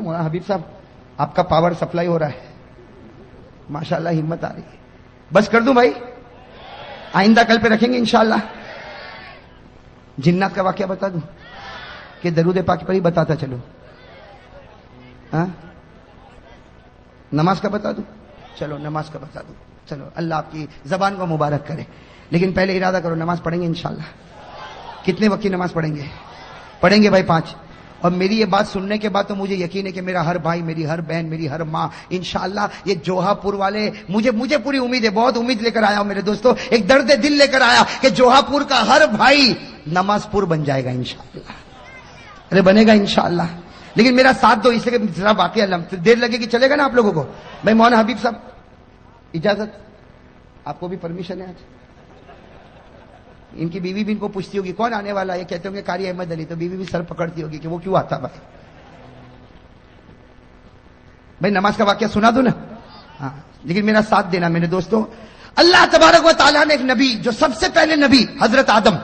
مولانا حبیب صاحب آپ کا پاور سپلائی ہو رہا ہے ماشاءاللہ, ہمت آ رہی ہے. بس کر دوں بھائی, آئندہ کل پہ رکھیں گے انشاءاللہ. جنات کا واقعہ بتا دوں کہ درود پاک پر ہی بتاتا چلو؟ ہاں نماز کا بتا دوں؟ چلو نماز کا بتا دوں. چلو اللہ آپ کی زبان کو مبارک کرے. لیکن پہلے ارادہ کرو نماز پڑھیں گے انشاءاللہ. کتنے وقت کی نماز پڑھیں گے؟ پڑھیں گے بھائی 5. اور میری یہ بات سننے کے بعد تو مجھے یقین ہے کہ میرا ہر بھائی, میری ہر بہن, میری ہر ماں انشاءاللہ یہ جوہا پور والے, مجھے پوری امید ہے, بہت امید لے کر آیا ہوں میرے دوستوں, ایک درد دل لے کر آیا کہ جوہا پور کا ہر بھائی نماز پور بن جائے گا انشاءاللہ. ارے بنے گا انشاءاللہ. لیکن میرا ساتھ دو, اس لیے کہ ذرا واقعہ دیر لگے گی, چلے گا نا آپ لوگوں کو؟ بھائی مولانا حبیب صاحب اجازت, آپ کو بھی پرمیشن ہے آج؟ ان کی بیوی بھی ان کو پوچھتی ہوگی کون آنے والا ہے, کہتے ہوں گے قاری احمد علی, تو بیوی بھی سر پکڑتی ہوگی کہ وہ کیوں آتا بھائی. بھائی نماز کا واقعہ سنا دو نا. ہاں لیکن میرا ساتھ دینا میرے دوستوں. اللہ تبارک و تعالیٰ نے ایک نبی, جو سب سے پہلے نبی حضرت آدم,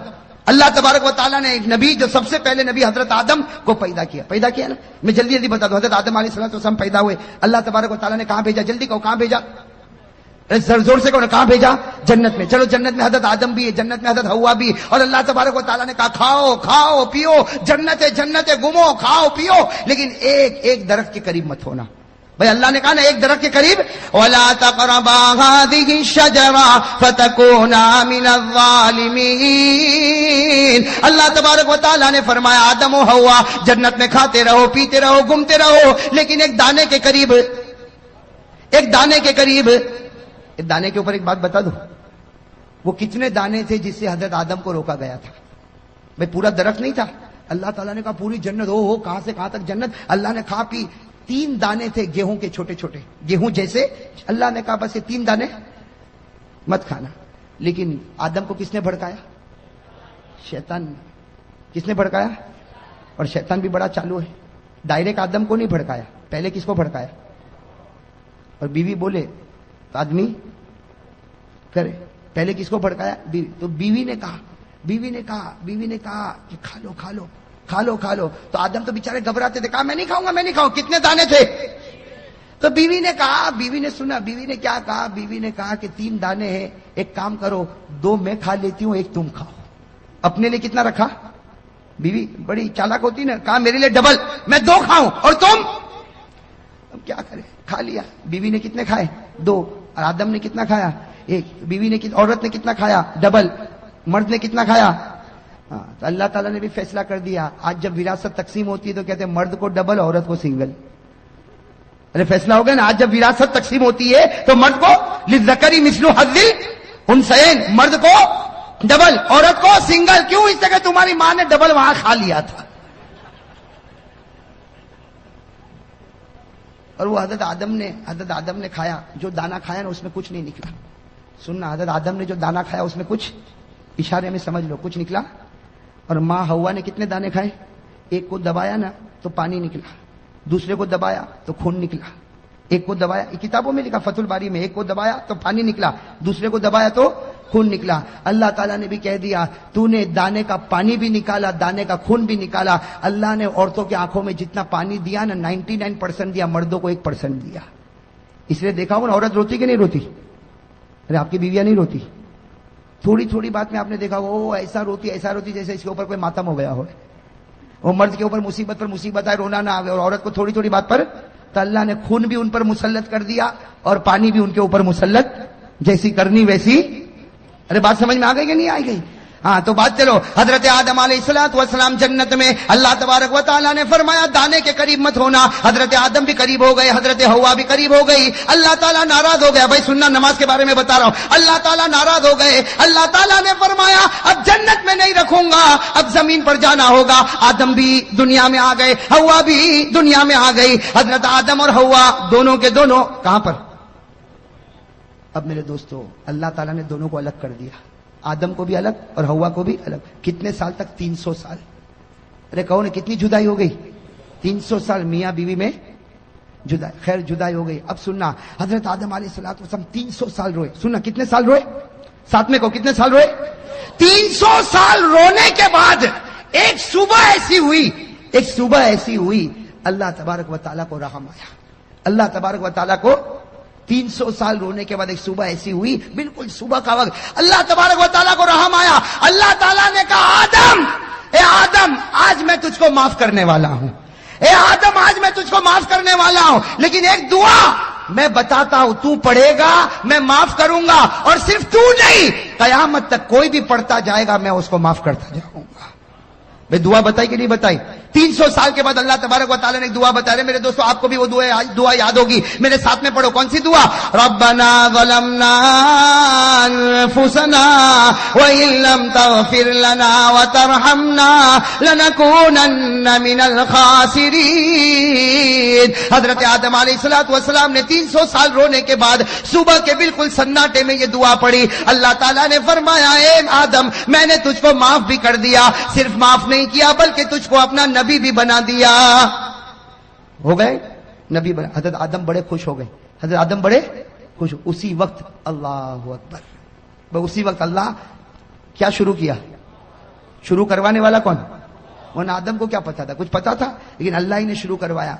اللہ تبارک و تعالیٰ نے ایک نبی, جو سب سے پہلے نبی حضرت آدم کو پیدا کیا نا. میں جلدی بتا دوں, حضرت آدم علیہ السلام پیدا ہوئے, اللہ تبارک و تعالیٰ نے کہاں بھیجا؟ جلدی کہو کہاں بھیجا؟ زور سے کہو, کہاں بھیجا؟ جنت میں. چلو جنت میں حضرت آدم بھی ہے, جنت میں حضرت حوا بھی, اور اللہ تبارک و تعالیٰ نے کہا کھاؤ کھاؤ پیو, جنت گھومو کھاؤ پیو, لیکن ایک درخت کے قریب مت ہونا. بھائی اللہ نے کہا نا ایک درخت کے قریب, وَلَا تَقْرَبَا هَٰذِهِ الشَّجَرَةَ فَتَكُونَا مِنَ الظَّالِمِينَ. اللہ تبارک و تعالیٰ نے فرمایا آدم و حوا جنت میں کھاتے رہو, پیتے رہو, گھومتے رہو, لیکن ایک دانے کے قریب, ایک دانے کے اوپر ایک بات بتا دو, وہ کتنے دانے تھے جس سے حضرت آدم کو روکا گیا تھا؟ بھئی پورا درخت نہیں تھا. اللہ تعالیٰ نے کہا پوری جنت, ہو کہاں سے کہاں تک جنت. اللہ نے کھا پی. 3 دانے تھے گیہوں کے, چھوٹے چھوٹے گیہوں جیسے. اللہ نے کہا بس یہ 3 دانے مت کھانا. لیکن آدم کو کس نے بھڑکایا؟ شیطان نے. کس نے بھڑکایا؟ اور شیطان بھی بڑا چالو ہے. ڈائریکٹ آدم کو نہیں بھڑکایا, پہلے کس کو بھڑکایا؟ اور بیوی بولے تو آدمی کرے. پہلے کس کو بھڑکایا؟ بیوی. تو بیوی نے کہا کہ کھا لو. تو آدم تو بیچارے گھبراتے تھے, کہا میں نہیں کھاؤں. کتنے دانے تھے؟ تو بیوی نے سنا, بیوی نے کیا کہا؟ بیوی نے کہا کہ 3 دانے ہیں, ایک کام کرو 2 میں کھا لیتی ہوں, ایک تم کھاؤ. اپنے لیے کتنا رکھا؟ بیوی بڑی چالاک ہوتی نا, کہا میرے لیے ڈبل, میں 2 کھاؤں اور تم. اب کیا کرے, کھا لیا. بیوی نے کتنے کھائے؟ 2. اور آدم نے کتنا کھایا؟ 1. بیوی نے, عورت نے کتنا کھایا؟ ڈبل. مرد نے کتنا کھایا؟ تو اللہ تعالیٰ نے بھی فیصلہ کر دیا. آج جب وراثت تقسیم ہوتی ہے تو کہتے ہیں مرد کو ڈبل, عورت کو سنگل. ارے فیصلہ ہو گیا نا. آج جب وراثت تقسیم ہوتی ہے تو مرد کو للذکر مثل حظ الانثیین, مرد کو ڈبل, عورت کو سنگل. کیوں؟ اس طرح تمہاری ماں نے ڈبل وہاں کھا لیا تھا. اور وہ حضرت آدم نے کھایا, جو دانا کھایا نا اس میں کچھ نہیں نکلا. سننا, حضرت آدم نے جو دانا کھایا اس میں کچھ, اشارے میں سمجھ لو, کچھ نکلا. اور ماں حوا نے کتنے دانے کھائے؟ ایک کو دبایا نا تو پانی نکلا, دوسرے کو دبایا تو خون نکلا. ایک کو دبایا, کتابوں میں لکھا فتح الباری میں, ایک کو دبایا تو پانی نکلا, دوسرے کو دبایا تو خون نکلا. اللہ تعالیٰ نے بھی کہہ دیا تو نے دانے کا پانی بھی نکالا, دانے کا خون بھی نکالا. اللہ نے عورتوں کی آنکھوں میں جتنا پانی دیا نا 99% دیا, مردوں کو 1% دیا. اس لیے دیکھا ہو نا عورت روتی کہ نہیں روتی؟ ارے آپ کی بیویاں نہیں روتی؟ تھوڑی بات میں آپ نے دیکھا وہ ایسا روتی جیسے اس کے اوپر کوئی ماتم ہو گیا ہو. وہ مرد کے اوپر مصیبت پر مصیبت آئے رونا نہ آئے, اور عورت کو تھوڑی بات پر تو اللہ نے خون بھی ان پر مسلط کر دیا اور پانی بھی ان کے اوپر مسلط, جیسی کرنی ویسی. ارے بات سمجھ میں آ گئی کہ نہیں آئی گئی؟ ہاں تو بات چلو. حضرت آدم علیہ السلام جنت میں, اللہ تبارک و تعالیٰ نے فرمایا دانے کے قریب مت ہونا. حضرت آدم بھی قریب ہو گئے, حضرت حوا بھی قریب ہو گئی. اللہ تعالیٰ ناراض ہو گیا. بھائی سننا, نماز کے بارے میں بتا رہا ہوں. اللہ تعالیٰ ناراض ہو گئے. اللہ تعالیٰ نے فرمایا اب جنت میں نہیں رکھوں گا, اب زمین پر جانا ہوگا. آدم بھی دنیا میں آ گئے, حوا بھی دنیا میں آ گئی. حضرت آدم اور حوا دونوں کے دونوں کہاں پر؟ اب میرے دوستو اللہ تعالیٰ نے دونوں کو الگ کر دیا, آدم کو بھی الگ اور حوا کو بھی الگ. کتنے سال تک؟ 300 سال. ارے کہو نا کتنی جدائی ہو گئی؟ 300 سال میاں بیوی میں جدائی. خیر جدائی ہو گئی. اب سننا, حضرت آدم علیہ السلام 300 سال روئے. سننا کتنے سال روئے؟ ساتھ میں کو کتنے سال روئے؟ 300 سال رونے کے بعد ایک صبح ایسی ہوئی اللہ تبارک و تعالیٰ کو رحم آیا. اللہ تبارک و تعالیٰ کو 300 سال رونے کے بعد ایک صبح ایسی ہوئی, بالکل صبح کا وقت, اللہ تبارک و تعالیٰ کو رحم آیا. اللہ تعالیٰ نے کہا آدم, اے آدم آج میں تجھ کو معاف کرنے والا ہوں, اے آدم آج میں تجھ کو معاف کرنے والا ہوں, لیکن ایک دعا میں بتاتا ہوں, تو پڑھے گا میں معاف کروں گا, اور صرف تو نہیں قیامت تک کوئی بھی پڑھتا جائے گا میں اس کو معاف کرتا جاؤں گا. میں دعا بتائی کہ نہیں بتائی؟ 300 سال کے بعد اللہ تبارک و تعالیٰ نے ایک دعا بتا رہے. میرے دوستو آپ کو بھی وہ دعا یاد ہوگی, میرے ساتھ میں پڑھو. کون سی دعا؟ ربنا ظلمنا انفسنا وان لم تغفر لنا وترحمنا لنكونن من الخاسرین. حضرت آدم علیہ الصلوۃ والسلام نے 300 سال رونے کے بعد صبح کے بالکل سناٹے میں یہ دعا پڑھی. اللہ تعالیٰ نے فرمایا اے آدم میں نے تجھ کو معاف بھی کر دیا, صرف معاف نہیں کیا بلکہ تجھ کو اپنا نبی بھی بنا دیا. ہو گئے نبی بنا. حضرت آدم بڑے خوش ہو گئے, حضرت آدم بڑے خوش. اسی وقت اللہ اکبر, اسی وقت اللہ کیا شروع کیا؟ شروع کروانے والا کون؟ ورنہ آدم کو کیا پتا تھا؟ کچھ پتا تھا, لیکن اللہ ہی نے شروع کروایا.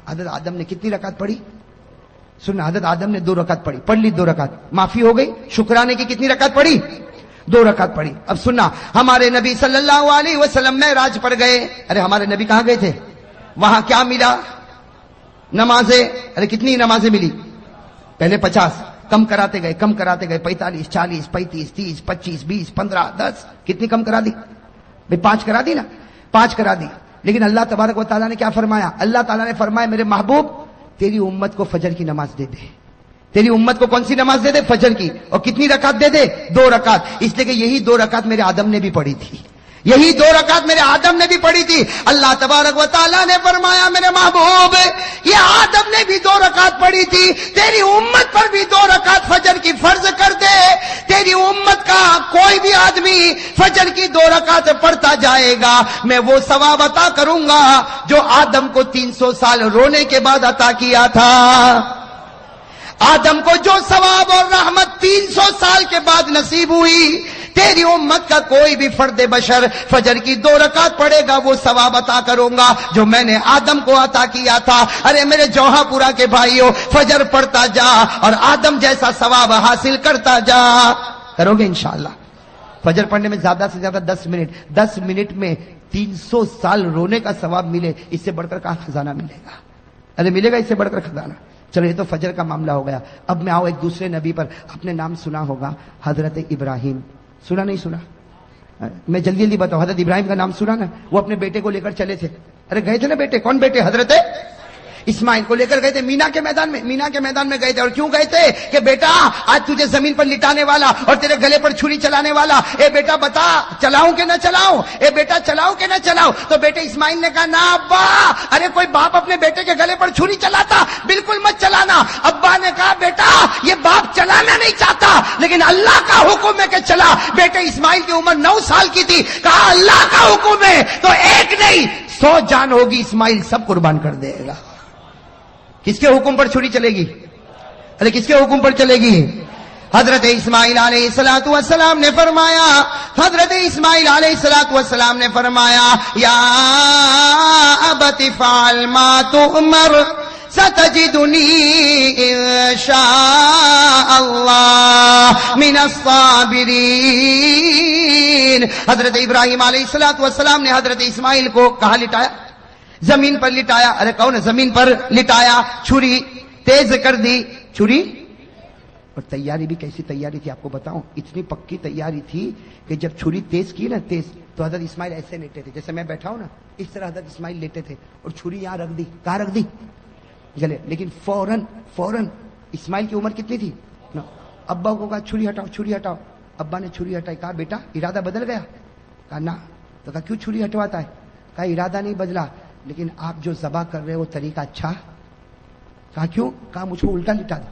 حضرت آدم نے کتنی رکعت پڑھی؟ سننا, حضرت آدم نے 2 رکعت پڑھی, پڑھ لی 2 رکعت, معافی ہو گئی. شکرانے کی کتنی رکعت پڑھی؟ 2 رکعت پڑھی. اب سننا, ہمارے نبی صلی اللہ علیہ وسلم معراج پر گئے. ارے ہمارے نبی کہاں گئے تھے؟ وہاں کیا ملا؟ نمازیں. ارے کتنی نمازیں ملی؟ پہلے 50, کم کراتے گئے, کم کراتے گئے, 45, 40, 35, 30, 25, 20, 15, 10. کتنی کم کرا دی بھائی؟ 5 کرا دی نا, 5 کرا دی. لیکن اللہ تبارک و تعالیٰ نے کیا فرمایا؟ اللہ تعالیٰ نے فرمایا میرے محبوب تیری امت کو فجر کی نماز دے دے. تیری امت کو کون سی نماز دے دے؟ فجر کی. اور کتنی رکعت دے دے؟ 2 رکعت. اس لیے کہ یہی 2 رکعت میرے آدم نے بھی پڑھی تھی, یہی 2 رکعت میرے آدم نے بھی پڑھی تھی. اللہ تبارک و تعالیٰ نے فرمایا میرے محبوب یہ آدم نے بھی 2 رکعت پڑھی تھی, تیری امت پر بھی 2 رکعت فجر کی فرض کر دے. تیری امت کا کوئی بھی آدمی فجر کی 2 رکعت پڑھتا جائے گا میں وہ ثواب عطا کروں گا جو آدم کو 300 سال رونے کے بعد عطا کیا تھا. آدم کو جو ثواب اور رحمت 300 سال کے بعد نصیب ہوئی, تیری امت کا کوئی بھی فرد بشر فجر کی 2 رکعت پڑھے گا وہ ثواب عطا کروں گا جو میں نے آدم کو عطا کیا تھا. ارے میرے جوہا پورا کے بھائیوں, فجر پڑھتا جا اور آدم جیسا ثواب حاصل کرتا جا. کرو گے انشاءاللہ؟ فجر پڑھنے میں زیادہ سے زیادہ 10 منٹ میں 300 سال رونے کا ثواب ملے, اس سے بڑھ کر کہاں خزانہ ملے گا؟ ارے ملے گا اس سے بڑھ کر خزانہ؟ چلو یہ تو فجر کا معاملہ ہو گیا. اب میں آؤ ایک دوسرے نبی پر. آپ نے نام سنا ہوگا حضرت ابراہیم. سنا نہیں سنا؟ میں جلدی جلدی بتاؤ. حضرت ابراہیم کا نام سنا نا؟ وہ اپنے بیٹے کو لے کر چلے تھے. ارے گئے تھے نا بیٹے, کون بیٹے؟ حضرت اسماعیل کو لے کر گئے تھے مینا کے میدان میں. مینا کے میدان میں گئے تھے. اور کیوں گئے تھے؟ کہ بیٹا آج تجھے زمین پر لٹانے والا اور تیرے گلے پر چھری چلانے والا, اے بیٹا بتا چلاؤں کہ نہ چلاؤں, اے بیٹا چلاؤں کہ نہ چلاؤں. تو بیٹے اسماعیل نے کہا نا ابا. ارے کوئی باپ اپنے بیٹے کے گلے پر چھری چلاتا؟ بالکل مت چلانا. ابا نے کہا بیٹا یہ باپ چلانا نہیں چاہتا لیکن اللہ کا حکم ہے کہ چلا. بیٹے اسماعیل کی عمر 9 سال کی تھی. کہا اللہ کا حکم ہے تو ایک نہیں 100 جان ہوگی, اسماعیل سب قربان کر دے گا. کس کے حکم پر چھری چلے گی؟ ارے کس کے حکم پر چلے گی؟ حضرت اسماعیل علیہ الصلوۃ والسلام نے فرمایا, حضرت اسماعیل علیہ الصلوۃ والسلام نے فرمایا یا ابت فعل ما تؤمر ستجدنی انشاء اللہ من الصابرین. حضرت ابراہیم علیہ الصلوۃ والسلام نے حضرت اسماعیل کو کہاں لٹایا؟ زمین پر لٹایا. ارے کہو نا, زمین پر لٹایا, چھری تیز کر دی. چھری اور تیاری بھی کیسی تیاری تھی آپ کو بتاؤں. اتنی پکی تیاری تھی کہ جب چھری تیز کی نا, تیز, تو حضرت اسماعیل ایسے لیٹے تھے جیسے میں بیٹھا ہوں نا, اس طرح حضرت اسماعیل لیٹے تھے اور چھری یہاں رکھ دی. کہاں رکھ دی؟ گلے. لیکن فوراً اسماعیل کی عمر کتنی تھی؟ ابا کو کہا چھری ہٹاؤ, چھری ہٹاؤ. ابا نے چھری ہٹائی. کہا بیٹا ارادہ بدل گیا؟ کہا نہ. تو کہا کیوں چھری ہٹواتا ہے؟ کہا ارادہ نہیں بدلا لیکن آپ جو ذبح کر رہے ہو طریقہ اچھا. کہا کیوں؟ کہا مجھ کو الٹا لٹا دو,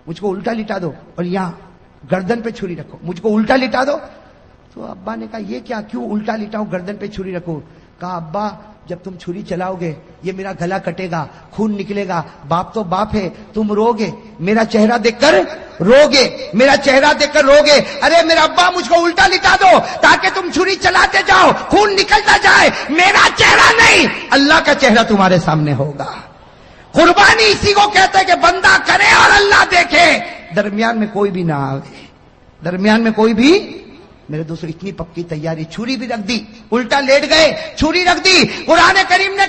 مجھ کو الٹا لٹا دو اور یہاں گردن پہ چھری رکھو, مجھ کو الٹا لٹا دو. تو ابا نے کہا یہ کیا, کیوں الٹا لٹاؤ گردن پہ چھری رکھو؟ کہا ابا جب تم چھری چلاؤ گے یہ میرا گلا کٹے گا, خون نکلے گا, باپ تو باپ ہے, تم روگے, میرا چہرہ دیکھ کر روگے, میرا چہرہ دیکھ کر روگے. ارے میرا ابا مجھ کو الٹا لٹا دو تاکہ تم چھری چلاتے جاؤ, خون نکلتا جائے, میرا چہرہ نہیں اللہ کا چہرہ تمہارے سامنے ہوگا. قربانی اسی کو کہتے ہیں کہ بندہ کرے اور اللہ دیکھے, درمیان میں کوئی بھی نہ آئے, درمیان میں کوئی بھی. میرے دوستو اتنی پکی تیاری, چھری بھی رکھ دی, الٹا لیٹ گئے, چھری رکھ دی. قرآن کریم نے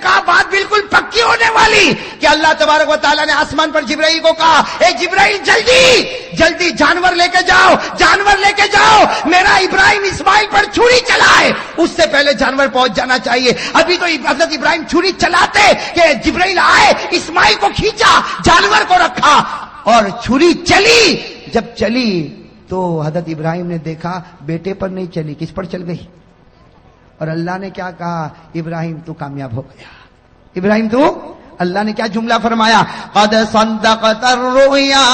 کہا بات بالکل پکی ہونے والی کہ اللہ تبارک و تعالیٰ نے آسمان پر جبرائیل کو کہا, اے جبرائیل جلدی جانور لے کے جاؤ, میرا ابراہیم اسماعیل پر چھری چلائے. اس سے پہلے جانور پہنچ جانا چاہیے. ابھی تو حضرت ابراہیم چھری چلاتے کہ جبرائیل آئے, اسماعیل کو کھینچا, جانور کو رکھا اور چھری چلی. جب چلی تو حضرت ابراہیم نے دیکھا بیٹے پر نہیں چلی, کس پر چل گئی؟ اور اللہ نے کیا کہا, ابراہیم تو کامیاب ہو گیا. ابراہیم تو, اللہ نے کیا جملہ فرمایا, قد صدقت الرؤيا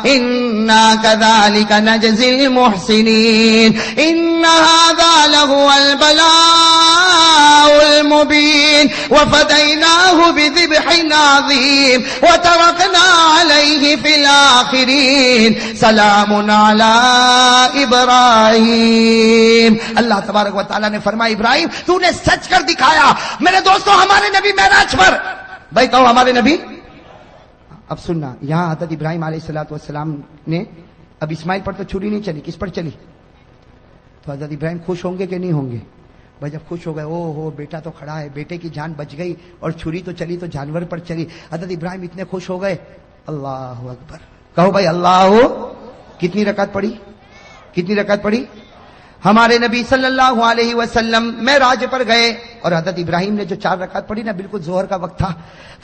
انا كذلك نجزي المحسنين ان هذا لهو البلاء المبين وفديناه بذبح عظيم وتركنا عليه في الآخرين سلام على ابراہیم. اللہ تبارک و تعالیٰ نے فرمایا ابراہیم تو نے سچ کر دکھایا. میرے دوستو ہمارے نبی معراج پر, بھائی کہو ہمارے نبی. اب سننا, یہاں حضرت ابراہیم علیہ السلام نے, اب اسماعیل پر تو چھری نہیں چلی, کس پر چلی؟ تو حضرت ابراہیم خوش ہوں گے کہ نہیں ہوں گے؟ بھائی جب خوش ہو گئے, او ہو بیٹا تو کھڑا ہے, بیٹے کی جان بچ گئی اور چھری تو چلی تو جانور پر چلی. حضرت ابراہیم اتنے خوش ہو گئے, اللہ اکبر, کہو بھائی اللہ. کتنی رکعت پڑھی؟ ہمارے نبی صلی اللہ علیہ وسلم معراج پر گئے اور حضرت ابراہیم نے جو 4 رکعت پڑھی نا, بالکل ظہر کا وقت تھا.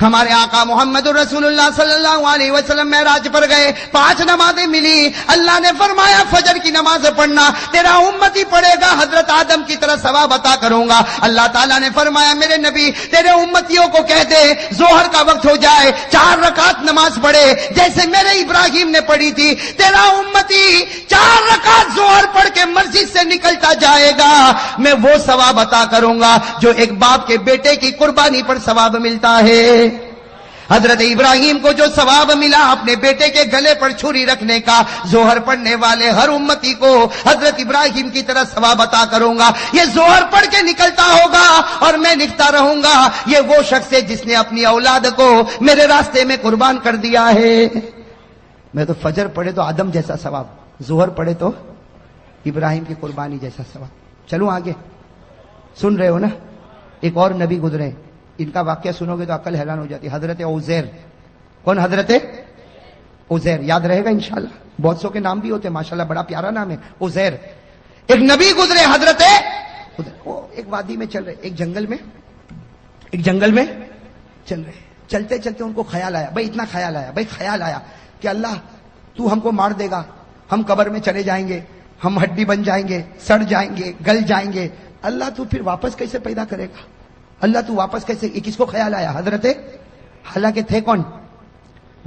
ہمارے آقا محمد رسول اللہ صلی اللہ علیہ وسلم معراج پر گئے, 5 نمازیں ملی. اللہ نے فرمایا فجر کی نماز پڑھنا, تیرا امتی پڑھے گا حضرت آدم کی طرح ثواب عطا کروں گا. اللہ تعالیٰ نے فرمایا میرے نبی تیرے امتیوں کو کہہ دے ظہر کا وقت ہو جائے 4 رکعت نماز پڑھے جیسے میرے ابراہیم نے پڑھی تھی. تیرا امتی 4 رکعت ظہر پڑھ کے مسجد سے نکلتا جائے گا, میں وہ ثواب عطا کروں گا جو ایک باپ کے بیٹے کی قربانی پر ثواب ملتا ہے. حضرت ابراہیم کو جو ثواب ملا اپنے بیٹے کے گلے پر چھری رکھنے کا, ظہر پڑھنے والے ہر امتی کو حضرت ابراہیم کی طرح ثواب عطا کروں گا. یہ ظہر پڑھ کے نکلتا ہوگا اور میں لکھتا رہوں گا یہ وہ شخص ہے جس نے اپنی اولاد کو میرے راستے میں قربان کر دیا ہے. میں تو فجر پڑھے تو آدم جیسا ثواب, ظہر پڑھے تو ابراہیم کی قربانی جیسا ثواب. چلو آگے, سن رہے ہو نا. ایک اور نبی گزرے, ان کا واقعہ سنو گے تو عقل حیران ہو جاتی. حضرت عزیر. کون؟ حضرت عزیر. یاد رہے گا انشاءاللہ, بہت سو کے نام بھی ہوتے ہیں ماشاءاللہ, بڑا پیارا نام ہے عزیر. ایک نبی گزرے حضرت, وہ ایک وادی میں چل رہے, ایک جنگل میں چل رہے. چلتے چلتے ان کو خیال آیا, بھائی اتنا خیال آیا کہ اللہ تو ہم کو مار دے گا, ہم قبر میں چلے جائیں گے, ہم ہڈی بن جائیں گے, سڑ جائیں گے, گل جائیں گے. اللہ تو پھر واپس کیسے پیدا کرے گا, اللہ تو واپس کیسے. کس کو خیال آیا؟ حضرت, حالانکہ تھے کون؟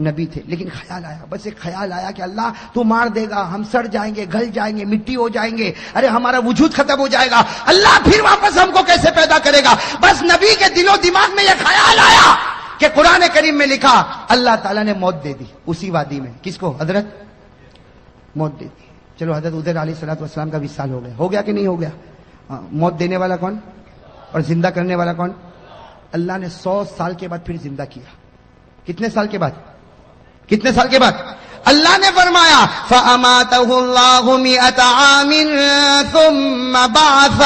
نبی تھے, لیکن خیال آیا, بس ایک خیال آیا کہ اللہ تو مار دے گا, ہم سڑ جائیں گے, گل جائیں گے, مٹی ہو جائیں گے, ارے ہمارا وجود ختم ہو جائے گا, اللہ پھر واپس ہم کو کیسے پیدا کرے گا. بس نبی کے دل و دماغ میں یہ خیال آیا کہ قرآن کریم میں لکھا اللہ تعالیٰ نے موت دے دی اسی وادی میں. کس کو؟ حضرت, موت دے دی. چلو حضرت عزیر علیہ السلام کا 20 سال ہو گیا کہ نہیں ہو گیا؟ موت دینے والا کون اور زندہ کرنے والا کون؟ اللہ نے 100 سال کے بعد پھر زندہ کیا. کتنے سال کے بعد؟ اللہ نے فرمایا فَأَمَاتَهُ اللَّهُ مِئَةَ عَامٍ ثُمَّ بَعَثَ.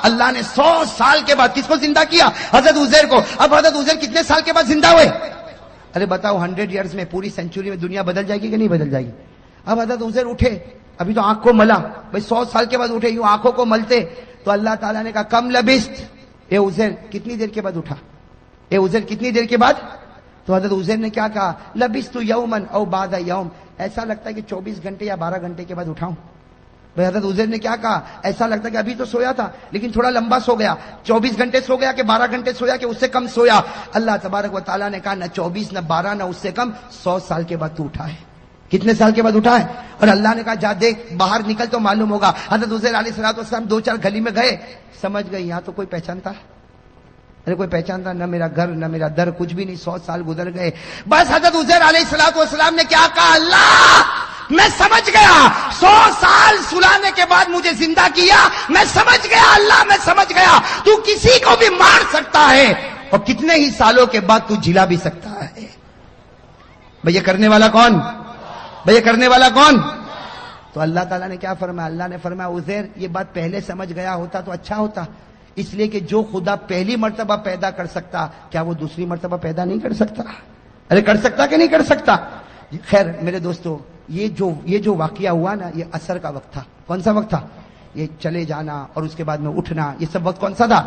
اللہ نے 100 سال کے بعد کس کو زندہ کیا؟ حضرت عزیر کو. اب حضرت عزیر کتنے سال کے بعد زندہ ہوئے؟ ارے بتاؤ 100 ایئرز میں, پوری سینچری میں دنیا بدل جائے گی کہ نہیں بدل جائے گی؟ اب حضرت عزیر اٹھے, ابھی تو آنکھ کو ملا, بھائی 100 سال کے بعد اٹھے, یوں آنکھوں کو ملتے تو اللہ تعالیٰ نے کہا کم لبست, اے عزیر کتنی دیر کے بعد اٹھا؟ تو حضرت عزیر نے کیا کہا؟ لبست یومن او بعد یوم. ایسا لگتا ہے کہ 24 گھنٹے یا 12 گھنٹے کے بعد اٹھاؤں. بھائی حضرت عزیر نے کیا کہا؟ ایسا لگتا ہے کہ ابھی تو سویا تھا لیکن تھوڑا لمبا سو گیا, 24 گھنٹے سو گیا کہ 12 گھنٹے سویا کہ اس سے کم سویا. اللہ تبارک و تعالیٰ نے کہا نہ 24 نہ 12 نہ اس سے کم, 100 سال کے بعد تو اٹھا ہے. کتنے سال کے بعد اٹھا ہے؟ اور اللہ نے کہا جا دیکھ باہر نکل تو معلوم ہوگا. حضرت عزیر علیہ السلام 2-4 گلی میں گئے, سمجھ گئے یہاں تو کوئی پہچانتا, ارے کوئی پہچانتا نہ, میرا گھر نہ میرا در, کچھ بھی نہیں. 100 سال گزر گئے. بس حضرت عزیر علیہ السلام نے کیا کہا, اللہ میں سمجھ گیا, 100 سال سلانے کے بعد مجھے زندہ کیا, میں سمجھ گیا اللہ, میں سمجھ گیا تو کسی کو بھی مار سکتا ہے اور کتنے ہی سالوں کے بعد تو جلا بھی سکتا ہے. بھئی کرنے والا کون, بھئی کرنے والا کون؟ تو اللہ تعالیٰ نے کیا فرمایا, اللہ نے فرمایا عزیر یہ بات پہلے سمجھ گیا ہوتا تو اچھا ہوتا, اس لیے کہ جو خدا پہلی مرتبہ پیدا کر سکتا کیا وہ دوسری مرتبہ پیدا نہیں کر سکتا؟ ارے کر سکتا کہ نہیں کر سکتا؟ خیر میرے دوستو, یہ جو واقعہ ہوا نا, یہ عصر کا وقت تھا. کون سا وقت تھا؟ یہ چلے جانا اور اس کے بعد میں اٹھنا, یہ سب وقت کون سا تھا؟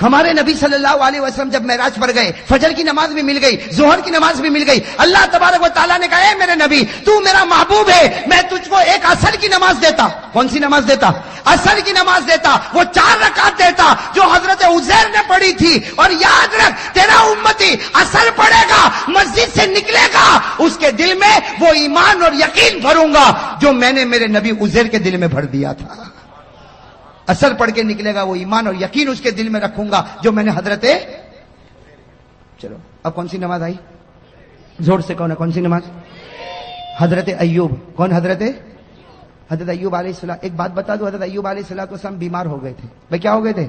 ہمارے نبی صلی اللہ علیہ وسلم جب معراج پر گئے, فجر کی نماز بھی مل گئی, ظہر کی نماز بھی مل گئی. اللہ تبارک و تعالیٰ نے کہا اے میرے نبی تو میرا محبوب ہے, میں تجھ کو ایک عصر کی نماز دیتا. کون سی نماز دیتا؟ عصر کی نماز دیتا. وہ 4 رکعت دیتا جو حضرت عزیر نے پڑھی تھی. اور یاد رکھ تیرا امتی عصر پڑھے گا, مسجد سے نکلے گا, اس کے دل میں وہ ایمان اور یقین بھروں گا جو میں نے میرے نبی عزیر کے دل میں بھر دیا تھا. اثر پڑھ کے نکلے گا, وہ ایمان اور یقین اس کے دل میں رکھوں گا جو میں نے حضرت. چلو اب کون سی نماز آئی؟ زور سے کون ہے, کون سی نماز؟ حضرت ایوب. کون حضرت ایوب علیہ السلام. ایک بات بتا دو, حضرت ایوب علیہ السلام بیمار ہو گئے تھے. بھائی کیا ہو گئے تھے؟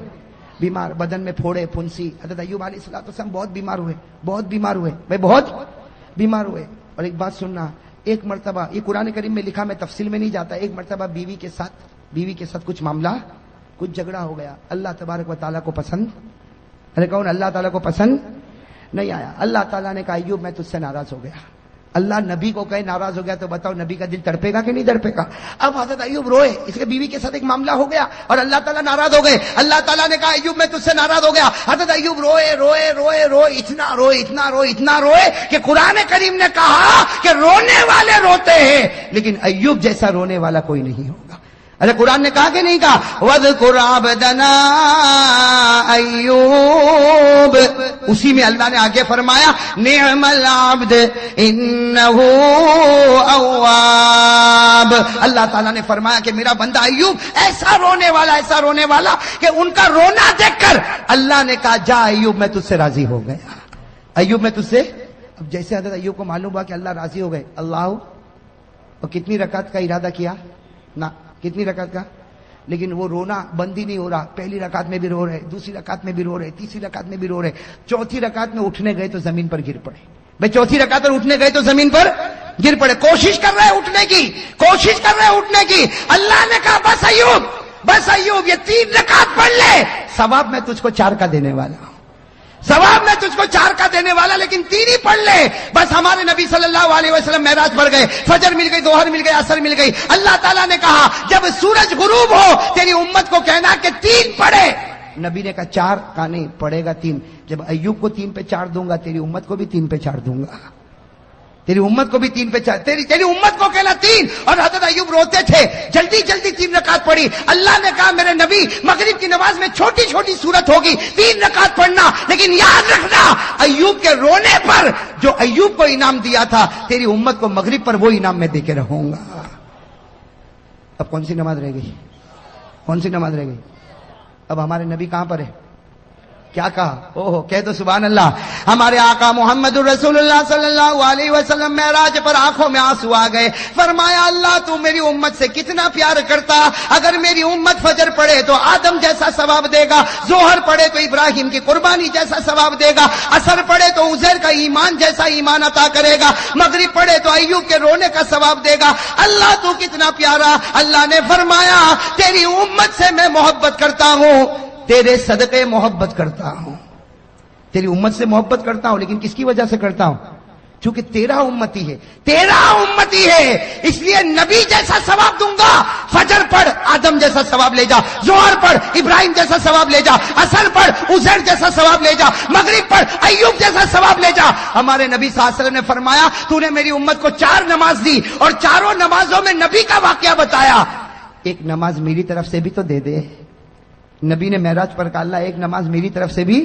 بیمار, بدن میں پھوڑے پھنسی. حضرت ایوب علیہ السلام بہت بیمار ہوئے, بہت بیمار ہوئے بھائی, بہت بیمار ہوئے. اور ایک بات سننا, ایک مرتبہ یہ قرآن کریم میں لکھا, میں تفصیل میں نہیں جاتا, ایک مرتبہ بیوی کے ساتھ کچھ معاملہ, کچھ جھگڑا ہو گیا. اللہ تبارک و تعالیٰ کو پسند, ارے کون اللہ تعالیٰ کو پسند نہیں آیا. اللہ تعالیٰ نے کہا ایوب میں تجھ سے ناراض ہو گیا. اللہ نبی کو کہے ناراض ہو گیا تو بتاؤ نبی کا دل تڑپے گا کہ نہیں تڑپے گا؟ اب حضرت ایوب روئے, اس کے بیوی کے ساتھ ایک معاملہ ہو گیا اور اللہ تعالیٰ ناراض ہو گئے. اللہ تعالیٰ نے کہا ایوب میں تجھ سے ناراض ہو گیا. حضرت ایوب روئے, اتنا روئے کہ قرآن کریم نے کہا کہ رونے والے روتے ہیں لیکن ایوب جیسا رونے والا کوئی نہیں ہوگا. ارے قرآن نے کہا کہ نہیں کہا وَاذْكُرْ عَبْدَنَا ایوب. اسی میں اللہ نے آگے فرمایا نعم العبد انہ اواب. اللہ تعالیٰ نے فرمایا کہ میرا بندہ ایوب ایسا رونے والا کہ ان کا رونا دیکھ کر اللہ نے کہا جا ایوب میں تجھ سے راضی ہو گیا. ایوب میں تجھ سے. اب جیسے حضرت ایوب کو معلوم ہوا کہ اللہ راضی ہو گئے, اللہ اور کتنی رکعت کا ارادہ کیا نہ, کتنی رکعت کا, لیکن وہ رونا بند ہی نہیں ہو رہا. پہلی رکعت میں بھی رو رہے, دوسری رکعت میں بھی رو رہے, تیسری رکعت میں بھی رو رہے, چوتھی رکعت میں اٹھنے گئے تو زمین پر گر پڑے. بھائی چوتھی رکعت پر اٹھنے گئے تو زمین پر گر پڑے. کوشش کر رہے اٹھنے کی, اللہ نے کہا بس ایوب یہ 3 رکعت پڑھ لے, ثواب میں تجھ کو 4 کا دینے والا, لیکن 3 ہی پڑھ لے. بس ہمارے نبی صلی اللہ علیہ وسلم معراج پڑھ گئے, فجر مل گئی, ظہر مل گئی, عصر مل گئی. اللہ تعالیٰ نے کہا جب سورج غروب ہو تیری امت کو کہنا کہ 3 پڑھے. نبی نے کہا 4 کا نہیں پڑھے گا 3. جب ایوب کو 3 پہ 4 دوں گا تیری امت کو بھی 3 پہ 4 دوں گا, تیری امت کو بھی 3 پہ 4, تیری امت کو کہنا 3. اور حضرت ایوب روتے تھے, جلدی 3 رکعت پڑھی. اللہ نے کہا میرے نبی مغرب کی نماز میں چھوٹی صورت ہوگی, 3 رکعت پڑھنا, لیکن یاد رکھنا ایوب کے رونے پر جو ایوب کو انعام دیا تھا تیری امت کو مغرب پر وہ انعام میں دے کے رہوں گا. اب کون سی نماز رہ گئی؟ اب ہمارے نبی کہاں پر ہے؟ کیا کہا؟ کہہ دو سبحان اللہ. ہمارے آقا محمد رسول اللہ صلی اللہ علیہ وسلم معراج پر آنکھوں میں آنسو آ گئے. فرمایا اللہ تو میری امت سے کتنا پیار کرتا, اگر میری امت فجر پڑھے تو آدم جیسا ثواب دے گا, ظہر پڑھے تو ابراہیم کی قربانی جیسا ثواب دے گا, عصر پڑھے تو عزیر کا ایمان جیسا ایمان عطا کرے گا, مغرب پڑھے تو ایوب کے رونے کا ثواب دے گا. اللہ تو کتنا پیارا. اللہ نے فرمایا تیری امت سے میں محبت کرتا ہوں, تیرے صدقے محبت کرتا ہوں, تیری امت سے محبت کرتا ہوں, لیکن کس کی وجہ سے کرتا ہوں؟ چونکہ تیرا امتی ہے, اس لیے نبی جیسا ثواب دوں گا. فجر پڑھ آدم جیسا ثواب لے جا, ظہر پڑھ ابراہیم جیسا ثواب لے جا, عصر پڑھ عزیر جیسا ثواب لے جا, مغرب پڑھ ایوب جیسا ثواب لے جا. ہمارے نبی صلی اللہ علیہ وسلم نے فرمایا تو نے میری امت کو 4 نماز دی اور 4 نمازوں میں نبی کا واقعہ بتایا. ایک نماز میری طرف سے بھی تو دے دے. نبی نے معراج پر کہا اللہ ایک نماز میری طرف سے بھی.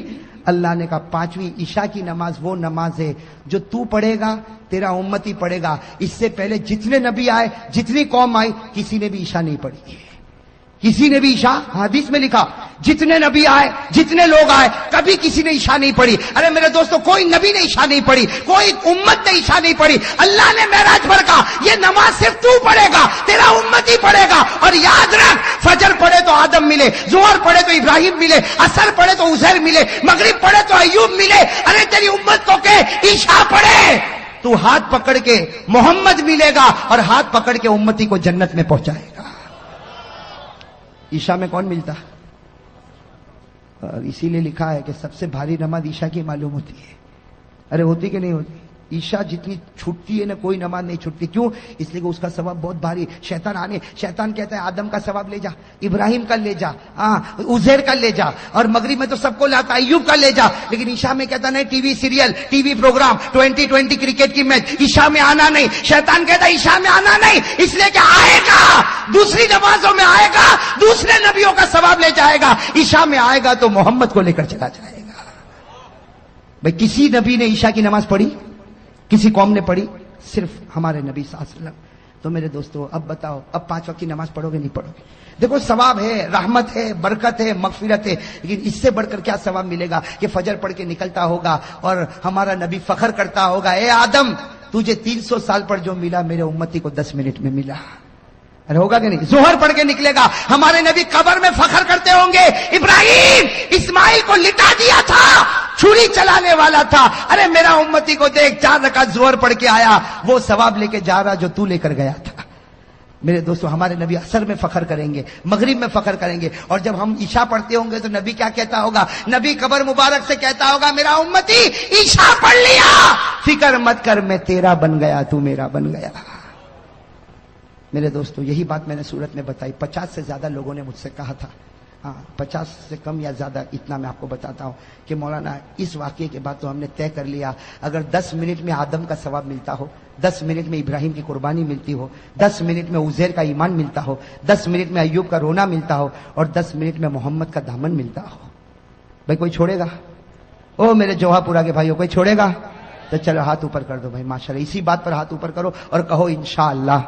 اللہ نے کہا پانچویں عشاء کی نماز وہ نماز ہے جو تو پڑھے گا تیرا امتی پڑھے گا. اس سے پہلے جتنے نبی آئے جتنی قوم آئی کسی نے بھی عشاء نہیں پڑھی, کسی نے بھی عشاء, حدیث میں لکھا جتنے نبی آئے جتنے لوگ آئے کبھی کسی نے عشاء نہیں پڑھی. ارے میرے دوستو کوئی نبی نے عشاء نہیں پڑھی, کوئی امت نے عشاء نہیں پڑھی. اللہ نے معراج پر کہا یہ نماز صرف تو پڑھے گا, تیرا امت ہی پڑھے گا. اور یاد رکھ فجر پڑھے تو آدم ملے, ظہر پڑھے تو ابراہیم ملے, عصر پڑھے تو عزیر ملے, مغرب پڑھے تو ایوب ملے. ارے تیری امت کو کہ عشاء پڑھے تو ہاتھ پکڑ کے محمد ملے گا اور ہاتھ پکڑ کے امتی کو جنت میں پہنچائے گا. عشاء میں کون ملتا؟ اور اسی لیے لکھا ہے کہ سب سے بھاری نماز عشاء کی معلوم ہوتی ہے. ارے ہوتی کہ نہیں ہوتی؟ عشاء جتنی چھٹتی ہے نا کوئی نماز نہیں چھٹتی. کیوں؟ اس لیے کہ اس کا ثواب بہت بھاری. شیطان کہتا ہے آدم کا ثواب لے جا, ابراہیم کا لے جا, عزیر کا لے جا, اور مغرب میں تو سب کو لاتا ایوب کا لے جا. لیکن عشاء میں کہتا نہیں, T V serial, T V programme, 2020 cricket کی میچ, عشاء میں آنا نہیں. شیطان کہتا ہے عشاء میں آنا نہیں, اس لیے کہ آئے گا دوسری نمازوں میں آئے گا, دوسرے نبیوں کا ثواب لے جائے گا. عشاء میں آئے گا تو محمد کو لے کر چلا جائے گا. بھائی کسی نبی نے عشاء کی نماز پڑھی؟ کسی قوم نے پڑھی؟ صرف ہمارے نبی صلی اللہ علیہ وسلم. تو میرے دوستو اب بتاؤ, اب 5 وقت کی نماز پڑھو گے نہیں پڑھو گے؟ دیکھو ثواب ہے, رحمت ہے, برکت ہے, مغفرت ہے, لیکن اس سے بڑھ کر کیا ثواب ملے گا کہ فجر پڑھ کے نکلتا ہوگا اور ہمارا نبی فخر کرتا ہوگا, اے آدم تجھے 300 سال پر جو ملا میرے امتی کو 10 منٹ میں ملا. ارے ہوگا کہ نہیں؟ ظہر پڑھ کے نکلے گا, ہمارے نبی قبر میں فخر کرتے ہوں گے ابراہیم اسماعیل کو لٹا دیا تھا, چھری چلانے والا تھا. ارے میرا امتی کو دیکھ 4 رکعت ظہر پڑھ کے آیا, وہ ثواب لے کے جا رہا جو تو لے کر گیا تھا. میرے دوستو ہمارے نبی عصر میں فخر کریں گے, مغرب میں فخر کریں گے, اور جب ہم عشاء پڑھتے ہوں گے تو نبی کیا کہتا ہوگا؟ نبی قبر مبارک سے کہتا ہوگا میرا امتی عشاء پڑھ لیا, فکر مت کر میں تیرا بن گیا, تو میرا بن گیا. میرے دوستو یہی بات میں نے سورت میں بتائی. 50 سے زیادہ لوگوں نے مجھ سے کہا تھا, 50 سے کم یا زیادہ, اتنا میں آپ کو بتاتا ہوں کہ مولانا اس واقعے کے بعد تو ہم نے طے کر لیا اگر 10 منٹ میں آدم کا ثواب ملتا ہو, 10 منٹ میں ابراہیم کی قربانی ملتی ہو, 10 منٹ میں عزیر کا ایمان ملتا ہو, 10 منٹ میں ایوب کا رونا ملتا ہو, اور 10 منٹ میں محمد کا دامن ملتا ہو, بھائی کوئی چھوڑے گا؟ او میرے جوہا پورا کے بھائیوں, کوئی چھوڑے گا؟ تو چلو ہاتھ اوپر کر دو بھائی, ماشاءاللہ. اسی بات پر ہاتھ اوپر کرو اور کہو انشاءاللہ,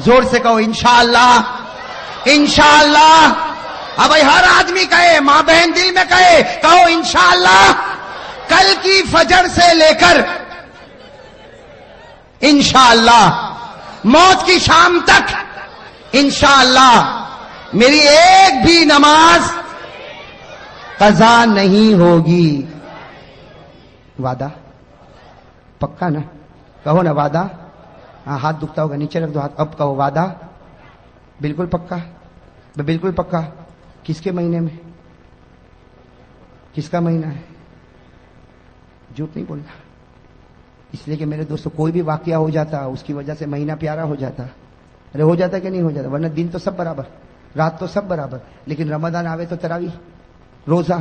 زور سے کہو انشاءاللہ, انشاءاللہ. اب بھائی ہر آدمی کہے, ماں بہن دل میں کہے, کہو انشاءاللہ کل کی فجر سے لے کر انشاءاللہ موت کی شام تک انشاءاللہ میری ایک بھی نماز قضا نہیں ہوگی. وعدہ پکا نا؟ کہو نا وعدہ. ہاں ہاتھ دکھتا ہوگا, نیچے رکھ دو ہاتھ. اب کہو وعدہ بالکل پکا, بالکل پکا. کس کے مہینے میں؟ کس کا مہینہ ہے؟ جھوٹ نہیں بولنا, اس لیے کہ میرے دوستوں کوئی بھی واقعہ ہو جاتا اس کی وجہ سے مہینہ پیارا ہو جاتا. ارے ہو جاتا کہ نہیں ہو جاتا؟ ورنہ دن تو سب برابر, رات تو سب برابر, لیکن رمضان آوے تو تراویح روزہ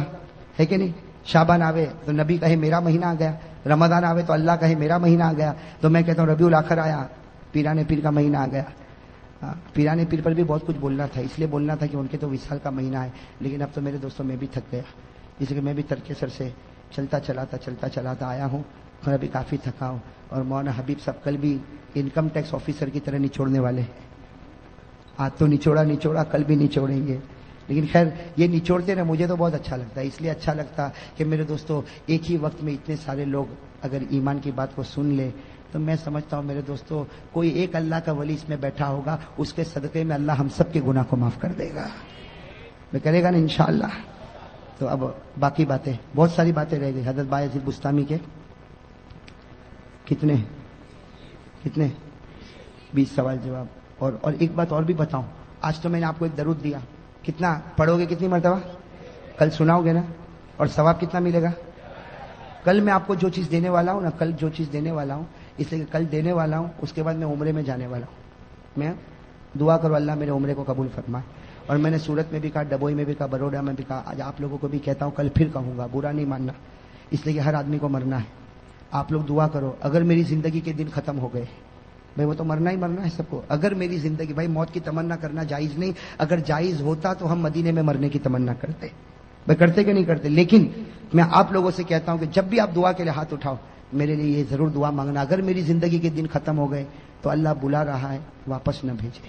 ہے کہ نہیں, شعبان آوے تو نبی کہے میرا مہینہ آ گیا, رمضان آوے تو اللہ کہے میرا مہینہ آ گیا. تو میں کہتا ہوں ربیع الاخر آیا, پیرانے پیر کا مہینہ آ گیا. پیرانے پیر پر بھی بہت کچھ بولنا تھا, اس لیے بولنا تھا کہ ان کے تو وصال کا مہینہ ہے, لیکن اب تو میرے دوستوں میں بھی تھک گیا, اس لیے میں بھی ترکے سر سے چلتا چلاتا آیا ہوں اور ابھی کافی تھکا ہوں. اور مولانا حبیب صاحب کل بھی انکم ٹیکس آفیسر کی طرح نچوڑنے والے ہیں. آج تو نچوڑا, کل بھی نچوڑیں گے. لیکن خیر یہ نچوڑتے نا مجھے تو بہت اچھا لگتا ہے, اس لیے اچھا لگتا کہ میرے دوستوں ایک ہی وقت میں اتنے سارے لوگ اگر ایمان کی بات کو سن لے تو میں سمجھتا ہوں میرے دوستوں کوئی ایک اللہ کا ولی اس میں بیٹھا ہوگا, اس کے صدقے میں اللہ ہم سب کے گناہ کو معاف کر دے گا. میں کرے گا نا انشاءاللہ. تو اب باقی باتیں, بہت ساری باتیں رہ گئی. حضرت بایزید بستامی کے کتنے 20 سوال جواب. اور ایک بات اور بھی بتاؤں, آج تو میں نے آپ کو ایک درود دیا, کتنا پڑھو گے, کتنی مرتبہ کل سناؤ گے نا, اور ثواب کتنا ملے گا؟ کل میں آپ کو جو چیز دینے والا ہوں نا, کل جو چیز دینے والا ہوں, اس لیے کہ کل دینے والا ہوں, اس کے بعد میں عمرے میں جانے والا ہوں. میں دعا کرو اللہ میرے عمرے کو قبول فرمائے. اور میں نے سورت میں بھی کہا, ڈبوئی میں بھی کہا, بروڈا میں بھی کہا, آج آپ لوگوں کو بھی کہتا ہوں, کل پھر کہوں گا, برا نہیں ماننا, اس لیے کہ ہر آدمی کو مرنا ہے. آپ لوگ دعا کرو اگر میری زندگی کے دن ختم ہو گئے, بھائی وہ تو مرنا ہی مرنا ہے سب کو, اگر میری زندگی, بھائی موت کی تمنا کرنا جائز نہیں, اگر جائز ہوتا تو ہم مدینے میں مرنے کی تمنا کرتے. بھائی کرتے کہ نہیں کرتے؟ لیکن میں آپ لوگوں سے کہتا ہوں کہ جب بھی آپ دعا کے لیے ہاتھ اٹھاؤ میرے لیے یہ ضرور دعا مانگنا، اگر میری زندگی کے دن ختم ہو گئے تو اللہ بلا رہا ہے واپس نہ بھیجے،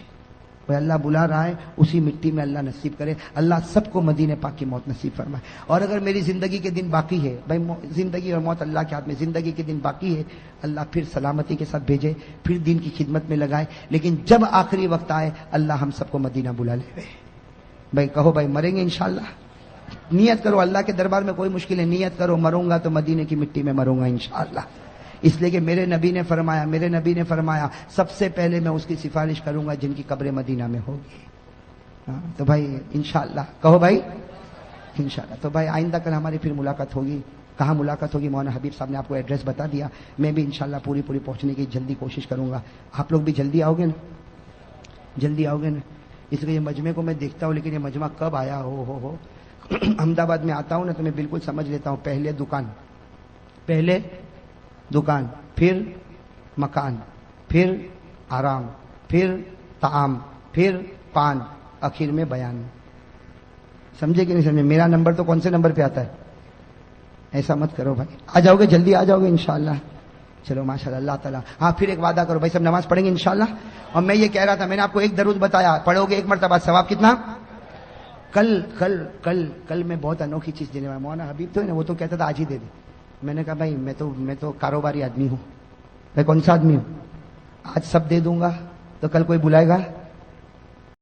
بھائی اللہ بلا رہا ہے اسی مٹی میں اللہ نصیب کرے، اللہ سب کو مدینے پاک کی موت نصیب فرمائے۔ اور اگر میری زندگی کے دن باقی ہے، بھائی زندگی اور موت اللہ کے ہاتھ میں، زندگی کے دن باقی ہے اللہ پھر سلامتی کے ساتھ بھیجے، پھر دین کی خدمت میں لگائے، لیکن جب آخری وقت آئے اللہ ہم سب کو مدینہ بلا لے۔ بھائی کہو بھائی مریں گے انشاءاللہ، نیت کرو، اللہ کے دربار میں کوئی مشکل ہے، نیت کرو مروں گا تو مدینے کی مٹی میں مروں گا انشاءاللہ، اس لیے کہ میرے نبی نے فرمایا سب سے پہلے میں اس کی سفارش کروں گا جن کی قبر مدینہ میں ہوگی۔ تو بھائی انشاءاللہ کہو بھائی انشاءاللہ۔ تو بھائی آئندہ کل ہماری پھر ملاقات ہوگی، کہاں ملاقات ہوگی؟ مولانا حبیب صاحب نے آپ کو ایڈریس بتا دیا، میں بھی انشاءاللہ پوری پہنچنے کی جلدی کوشش کروں گا۔ آپ لوگ بھی جلدی آؤ گے نا؟ جلدی آؤ گے نا؟ اس لیے یہ مجمع کو میں دیکھتا ہوں لیکن یہ مجمع کب آیا ہو احمد آباد میں آتا ہوں نا تو میں بالکل سمجھ لیتا ہوں، پہلے دکان، پھر مکان، پھر آرام، پھر طعام، پھر پان، آخر میں بیان۔ سمجھے کہ نہیں سمجھے؟ میرا نمبر تو کون سے نمبر پہ آتا ہے؟ ایسا مت کرو بھائی، آ جاؤ گے، جلدی آ جاؤ گے انشاءاللہ۔ چلو ماشاءاللہ، اللہ تعالیٰ۔ ہاں پھر ایک وعدہ کرو بھائی، سب نماز پڑھیں گے انشاءاللہ۔ اور میں یہ کہہ رہا تھا، میں نے آپ کو ایک درود بتایا، پڑھو گے ایک مرتبہ ثواب کتنا؟ کل میں بہت انوکھی چیز دینے والا، مولانا حبیب تو ہے نا، وہ تو کہتا تھا آج ہی دے دے، میں نے کہا بھائی میں تو کاروباری آدمی ہوں، میں کون سا آدمی ہوں، آج سب دے دوں گا تو کل کوئی بلائے گا